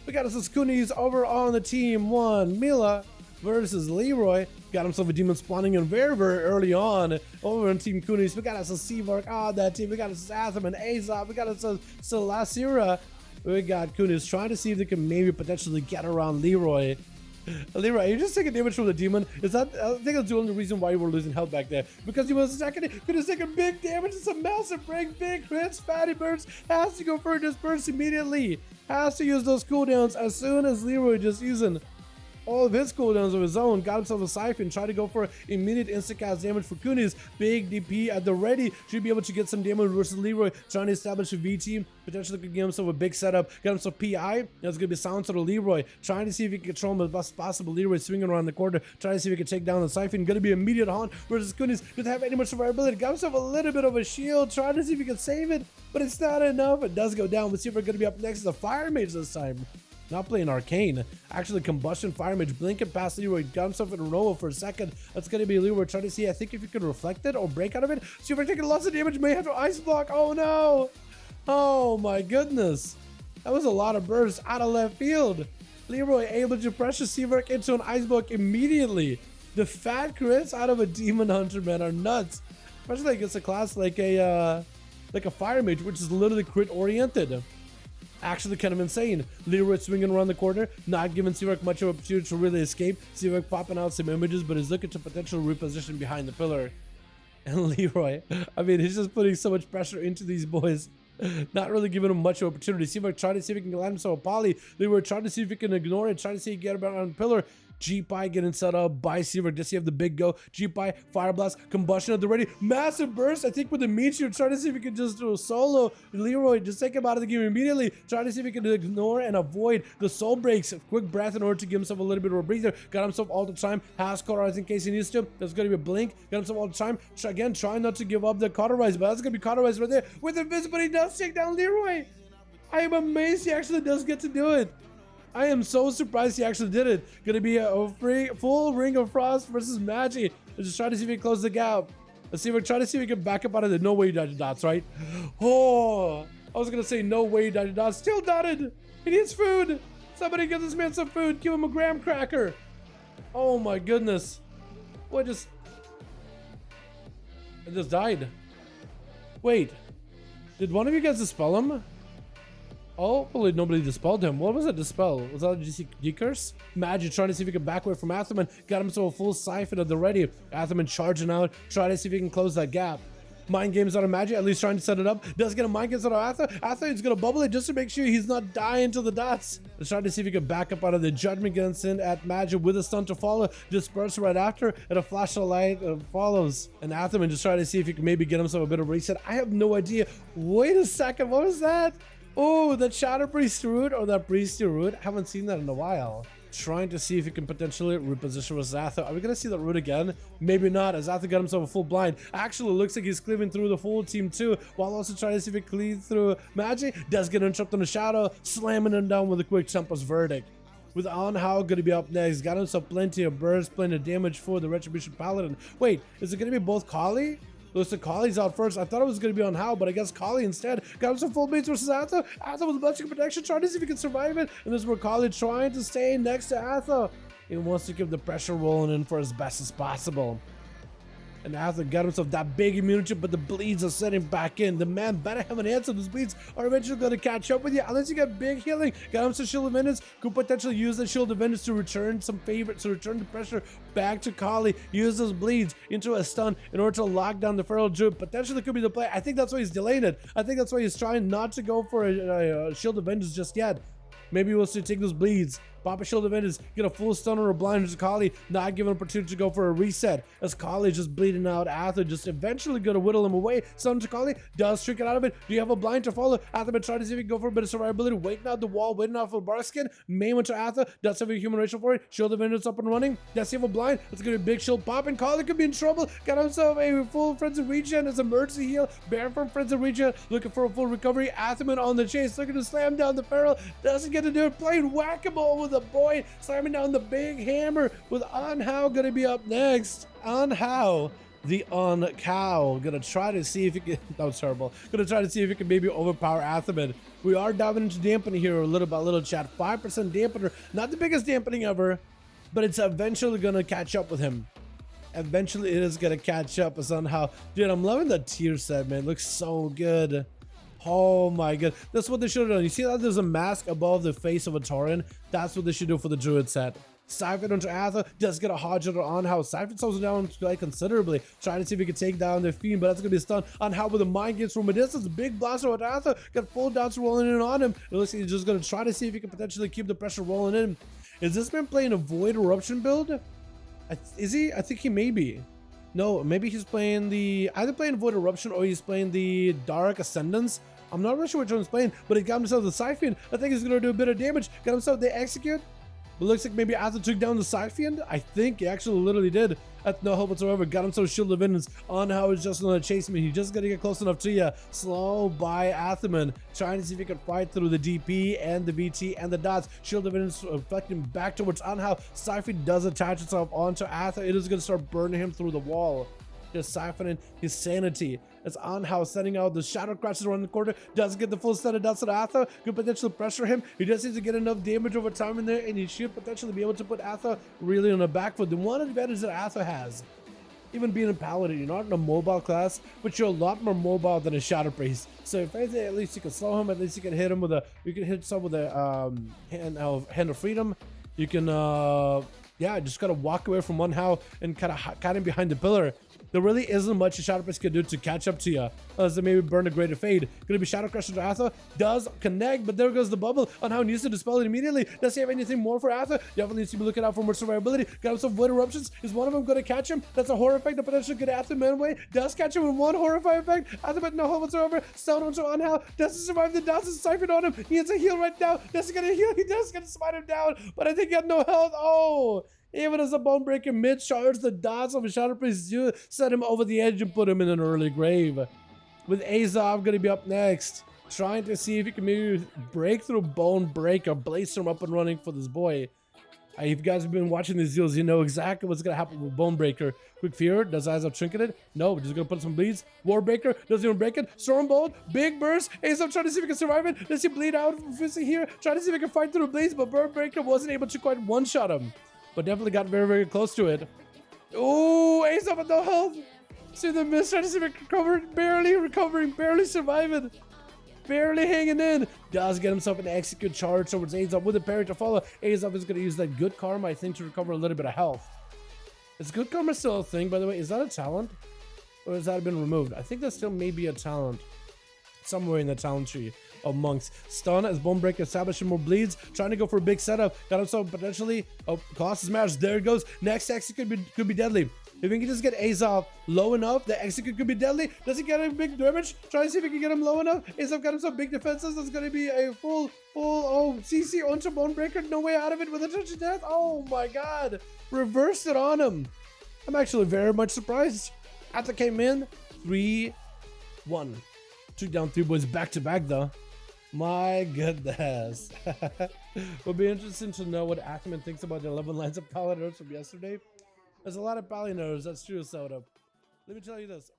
We got us Kunis over on the team 1. Mila versus Leroy. Got himself a demon spawning in very, very early on over on Team Kunis. We got us a Seavark on that team. We got us Atham and Azov. We got us a Selasira. We got Kunis trying to see if they can maybe potentially get around Leroy. Leroy, you just taking damage from the demon. Is that? I think that's the only reason why you were losing health back there. Because he was attacking, could have taken big damage. It's a massive break, big crits, fatty bursts. Has to go for this burst immediately. Has to use those cooldowns as soon as Leroy just using all of his cooldowns of his own, got himself a siphon, tried to go for immediate instant cast damage for Kunis. Big DP at the ready, should be able to get some damage versus Leroy, trying to establish a V team, potentially could give himself a big setup, got himself PI, that's gonna be silenced to Leroy, trying to see if he can control him as best possible. Leroy swinging around the corner, trying to see if he can take down the siphon, gonna be immediate haunt versus Kunis, doesn't have any much survivability, got himself a little bit of a shield, trying to see if he can save it, but it's not enough. It does go down. Let's see if we're gonna be up next as a Fire Mage this time. Not playing Arcane. Actually, Combustion Fire Mage blinking past Leroy. Got himself in a row for a second. That's going to be Leroy trying to see, I think, if you can reflect it or break out of it. See if we're taking lots of damage. May have to Ice Block. Oh, no. Oh, my goodness. That was a lot of bursts out of left field. Leroy able to pressure Seavark into an Ice Block immediately. The fat crits out of a Demon Hunter, man, are nuts. Especially against a class like a Fire Mage, which is literally crit-oriented. Actually kind of insane. Leroy swinging around the corner, not giving Seavark much of an opportunity to really escape. Seavark popping out some images, but is looking to potential reposition behind the pillar. And Leroy, I mean, he's just putting so much pressure into these boys. Not really giving him much opportunity. Seavark trying to see if he can land himself a poly. Leroy trying to see if he can ignore it, trying to see if he can get around the pillar. G-Pie getting set up by Seavark. Does he have the big go? G-Pie, Fire Blast, Combustion at the ready. Massive burst. I think with the Meteor, trying to see if he can just do a solo. Leroy just take him out of the game immediately. Trying to see if he can ignore and avoid the soul breaks. Quick breath in order to give himself a little bit of a breather. Got himself all the time. Has cauterize in case he needs to. There's going to be a blink. Got himself all the time. Again, trying not to give up the cauterize, but that's going to be cauterize right there. With invisibility, does take down Leroy. I am amazed he actually does get to do it. I am so surprised he actually did it. Gonna be a full Ring of Frost versus Magi. Let's just try to see if we can close the gap. Let's see if we're trying to see if we can back up out of the no way you dodge dots, right? Oh, I was gonna say no way you dodge dots. Still dotted. He needs food. Somebody give this man some food. Give him a graham cracker. Oh my goodness. What just... I just died. Wait. Did one of you guys dispel him? Hopefully nobody dispelled him. What was that dispel? Was that a GC curse? Magi trying to see if he can back away from Atherman. Got himself a full siphon at the ready. Atherman charging out, trying to see if he can close that gap. Mind games out of Magi, at least trying to set it up. Does get a mind games out of Ather. Ather is going to bubble it just to make sure he's not dying to the dots. Let's try to see if he can back up out of the Judgment gets in at Magi with a stun to follow. Disperse right after, and a flash of light follows. And Atherman just trying to see if he can maybe get himself a bit of reset. I have no idea. Wait a second, what was that? Oh, that Shadow Priest root or that Priest root? I haven't seen that in a while. Trying to see if he can potentially reposition with Zatha. Are we going to see that root again? Maybe not, as Zatha got himself a full blind. Actually, looks like he's cleaving through the full team too, while also trying to see if he cleaves through Magi. Does get interrupted on the Shadow, slamming him down with a quick Tempest Verdict. With Anhao going to be up next. Got himself plenty of burst, plenty of damage for the Retribution Paladin. Wait, is it going to be both Kali? Looks like Kali's out first. I thought it was going to be on How, but I guess Kali instead. Got him some full beats versus Atha. Atha with a bunch of protection, trying to see if he can survive it. And this is where Kali trying to stay next to Atha. He wants to keep the pressure rolling in for as best as possible. And Atha got himself that big immunity, but the bleeds are setting back in. The man better have an answer. Those bleeds are eventually going to catch up with you, unless you get big healing. Got him some Shield of Vengeance. Could potentially use that Shield of Vengeance to return some favorites, to return the pressure back to Kali. Use those bleeds into a stun in order to lock down the Feral Druid. Potentially could be the play. I think that's why he's delaying it. I think that's why he's trying not to go for a Shield of Vengeance just yet. Maybe we'll see take those bleeds. Pop a Shield of Vengeance, get a full stun or a blind to Kali, not giving an opportunity to go for a reset. As Kali just bleeding out, Atha just eventually gonna whittle him away. Stun to Kali, does trick it out of it. Do you have a blind to follow? Atha been trying to see if he can go for a bit of survivability, waiting out the wall, waiting out for Bark Skin. Main one to Atha, does have a human racial for it. Shield of Vengeance up and running. Does he have a blind? It's gonna be a big shield pop, and Kali could be in trouble. Got himself a full Frenzy Regen as emergency heal. Bear from Frenzy Regen, looking for a full recovery. Atherman on the chase, looking to slam down the Feral. Doesn't get to do it. Playing whack-a-mole with a boy, slamming down the big hammer with Anhao gonna be up next. Anhao the on-cow. Gonna try to see if he can, that was terrible. Gonna try to see if he can maybe overpower Athaman. We are diving into dampening here little by little, chat. 5% dampener, not the biggest dampening ever, but it's eventually gonna catch up with him. Eventually it is gonna catch up somehow. Dude, I'm loving the tier set, man. It looks so good. Oh my god. That's what they should have done. You see that there's a mask above the face of a Tauren? That's what they should do for the Druid set. Siphon onto Atha, does get a Hodger on how Siphon slows him down like considerably, trying to see if he can take down the Fiend, but that's gonna be a stun on how with the mind games from a distance. Big blaster with Atha, got full dots rolling in on him. It looks like he's just gonna try to see if he can potentially keep the pressure rolling in. Is this man playing a Void Eruption build? Is he? I think he may be. No, maybe he's playing the either playing Void Eruption or he's playing the Dark Ascendance. I'm not really sure which one he's playing, but he got himself the Siphon. I think he's gonna do a bit of damage. Got himself the Execute. But looks like maybe Atha took down the Siphon. I think he actually literally did. At no help whatsoever. Got himself Shield of Vengeance on how he's just gonna chase me. He's just gonna get close enough to you. Slow by Athaman. Trying to see if he can fight through the DP and the VT and the dots. Shield of Vengeance reflecting back towards on how Siphon does attach itself onto Atha. It is gonna start burning him through the wall. Just siphoning his sanity. It's on how setting out the shadow crashes around the corner. Does get the full set of dots of Atha. Could potentially pressure him. He just needs to get enough damage over time in there, and he should potentially be able to put Atha really on the back foot. The one advantage that Atha has, even being a Paladin, you're not in a mobile class, but you're a lot more mobile than a Shadow Priest. So if anything, at least you can slow him. At least you can hit him with a. You can hit some with a hand of freedom. You can yeah, just gotta walk away from one how and kind of him behind the pillar. There really isn't much a Shadow Priest can do to catch up to you, unless they maybe burn a Greater Fade. Gonna be Shadow Crusher to Atha, does connect, but there goes the bubble on how he needs to dispel it immediately. Does he have anything more for Atha? Definitely needs to be looking out for more survivability. Got himself Void Eruptions. Is one of them gonna catch him? That's a horror effect that potentially could Atha manway. Does catch him with one horrifying effect. Atha but no hope whatsoever. Stone onto on how. Does he survive the dots is siphoned on him? He needs a heal right now. Does he get a heal? He does get to smite him down, but I think he had no health. Oh! Even as a Bone Breaker mid-charge, the dots of a Shadow Priest set him over the edge and put him in an early grave. With Azov going to be up next, trying to see if he can maybe break through Bone Breaker, blaze him up and running for this boy. If you guys have been watching these deals, you know exactly what's going to happen with Bone Breaker. Quick Fear, does Azov trinket it? No, just going to put some bleeds. Warbreaker, doesn't even break it. Stormbolt, big burst. Azov trying to see if he can survive it. Does he bleed out from Fizzy here? Trying to see if he can fight through the bleeds, but Bone Breaker wasn't able to quite one-shot him. But definitely got very, very close to it. Ooh, Azov with no health. See the miss, trying to see if he recovered. Barely recovering, barely surviving. Barely hanging in. Does get himself an Execute charge towards Azov with a parry to follow. Azov is going to use that Good Karma, I think, to recover a little bit of health. Is Good Karma still a thing, by the way? Is that a talent? Or has that been removed? I think that still may be a talent. Somewhere in the talent tree of monks. Stun as Bone Breaker establishing more bleeds, trying to go for a big setup. Got himself potentially. Oh, Colossus Smash. There it goes. Next Execute could be deadly. If we can just get Azov low enough, the Execute could be deadly. Does he get a big damage? Try to see if we can get him low enough. Azov got himself big defenses. That's going to be a full, CC onto Bone Breaker. No way out of it with a touch of death. Oh my god. Reversed it on him. I'm actually very much surprised. Atha came in 3-1. Took down 3 boys back to back though. My goodness. It'll be interesting to know what Athaman thinks about the 11 lines of Paladins from yesterday. There's a lot of Paladins, that's true, Soda. Let me tell you this.